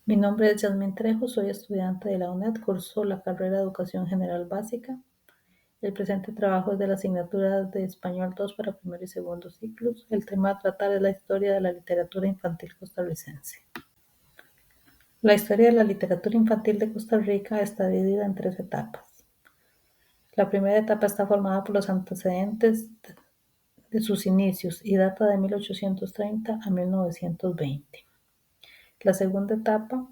Mi nombre es Yasmín Trejo, soy estudiante de la UNED, curso la carrera de Educación General Básica. El presente trabajo es de la asignatura de Español 2 para primer y segundo ciclos. El tema a tratar es la historia de la literatura infantil costarricense. La historia de la literatura infantil de Costa Rica está dividida en 3 etapas. La primera etapa está formada por los antecedentes de sus inicios y data de 1830 a 1920. La segunda etapa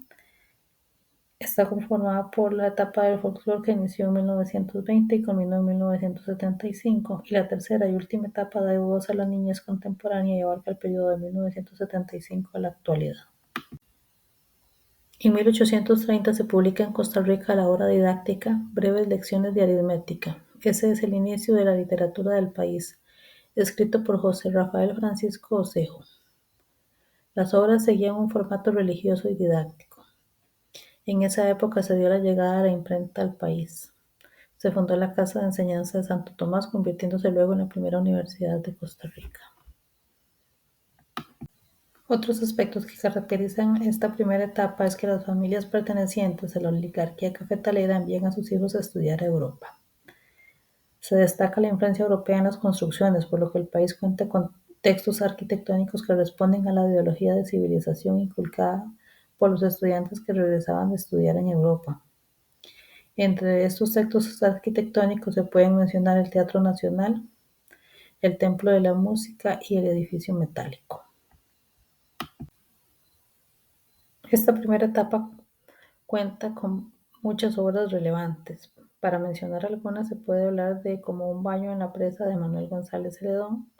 está conformada por la etapa del folclore que inició en 1920 y culminó en 1975, y la tercera y última etapa da voz a la niñez contemporánea y abarca el periodo de 1975 a la actualidad. En 1830 se publica en Costa Rica la obra didáctica Breves lecciones de aritmética. Ese es el inicio de la literatura del país, escrito por José Rafael Francisco Osejo. Las obras seguían un formato religioso y didáctico. En esa época se dio la llegada de la imprenta al país. Se fundó la Casa de Enseñanza de Santo Tomás, convirtiéndose luego en la primera universidad de Costa Rica. Otros aspectos que caracterizan esta primera etapa es que las familias pertenecientes a la oligarquía cafetalera envían a sus hijos a estudiar a Europa. Se destaca la influencia europea en las construcciones, por lo que el país cuenta con textos arquitectónicos que responden a la ideología de civilización inculcada por los estudiantes que regresaban de estudiar en Europa. Entre estos textos arquitectónicos se pueden mencionar el Teatro Nacional, el Templo de la Música y el Edificio Metálico. Esta primera etapa cuenta con muchas obras relevantes. Para mencionar algunas se puede hablar de Como un baño en la presa de Manuel González Celedón,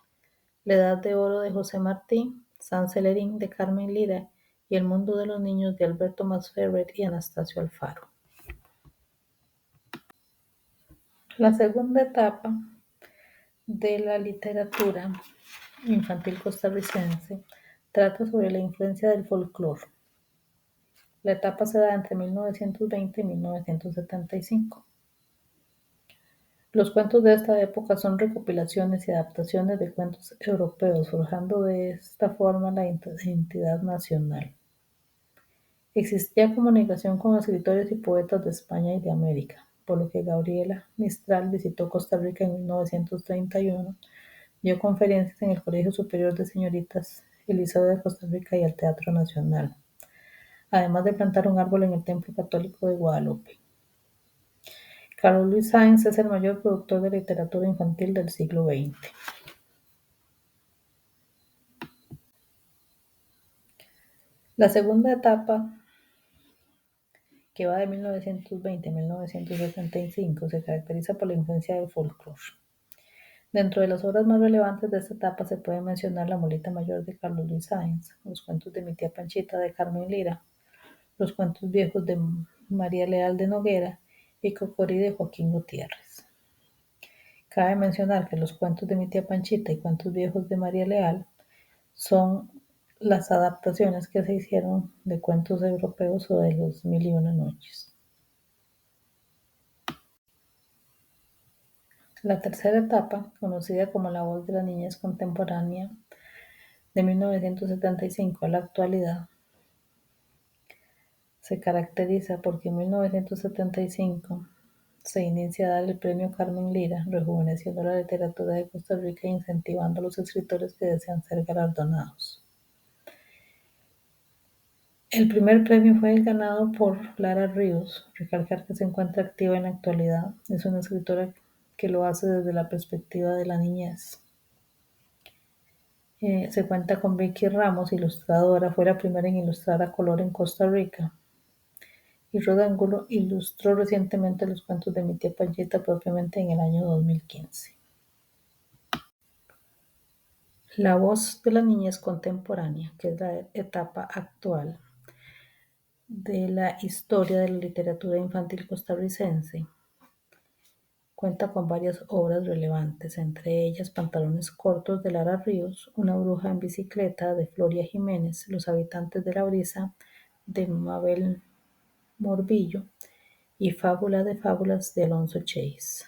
La Edad de Oro de José Martí, San Celerín de Carmen Lira y El mundo de los niños de Alberto Masferrer y Anastasio Alfaro. La segunda etapa de la literatura infantil costarricense trata sobre la influencia del folclore. La etapa se da entre 1920 y 1975. Los cuentos de esta época son recopilaciones y adaptaciones de cuentos europeos, forjando de esta forma la identidad nacional. Existía comunicación con escritores y poetas de España y de América, por lo que Gabriela Mistral visitó Costa Rica en 1931, dio conferencias en el Colegio Superior de Señoritas el Liceo de Costa Rica y el Teatro Nacional, además de plantar un árbol en el Templo Católico de Guadalupe. Carlos Luis Sáenz es el mayor productor de literatura infantil del siglo XX. La segunda etapa, que va de 1920 a 1975, se caracteriza por la influencia del folclore. Dentro de las obras más relevantes de esta etapa se puede mencionar La Mulita Mayor de Carlos Luis Sáenz, Los cuentos de mi tía Panchita de Carmen Lira, Los cuentos viejos de María Leal de Noguera y Cocorí de Joaquín Gutiérrez. Cabe mencionar que Los cuentos de mi tía Panchita y Cuentos viejos de María Leal son las adaptaciones que se hicieron de cuentos europeos o de Los Mil y Una Noches. La tercera etapa, conocida como La voz de la niñez contemporánea, de 1975 a la actualidad, se caracteriza porque en 1975 se inicia a dar el premio Carmen Lira, rejuveneciendo la literatura de Costa Rica e incentivando a los escritores que desean ser galardonados. El primer premio fue ganado por Lara Ríos. Recalcar que se encuentra activa en la actualidad. Es una escritora que lo hace desde la perspectiva de la niñez. Se cuenta con Vicky Ramos, ilustradora, fue la primera en ilustrar a color en Costa Rica. Y Roda Angulo ilustró recientemente los cuentos de mi tía Panchita propiamente en el año 2015. La voz de la niñez contemporánea, que es la etapa actual de la historia de la literatura infantil costarricense, cuenta con varias obras relevantes, entre ellas Pantalones cortos de Lara Ríos, Una bruja en bicicleta de Floria Jiménez, Los habitantes de la brisa de Mabel Morbillo y Fábula de fábulas de Alonso Chase.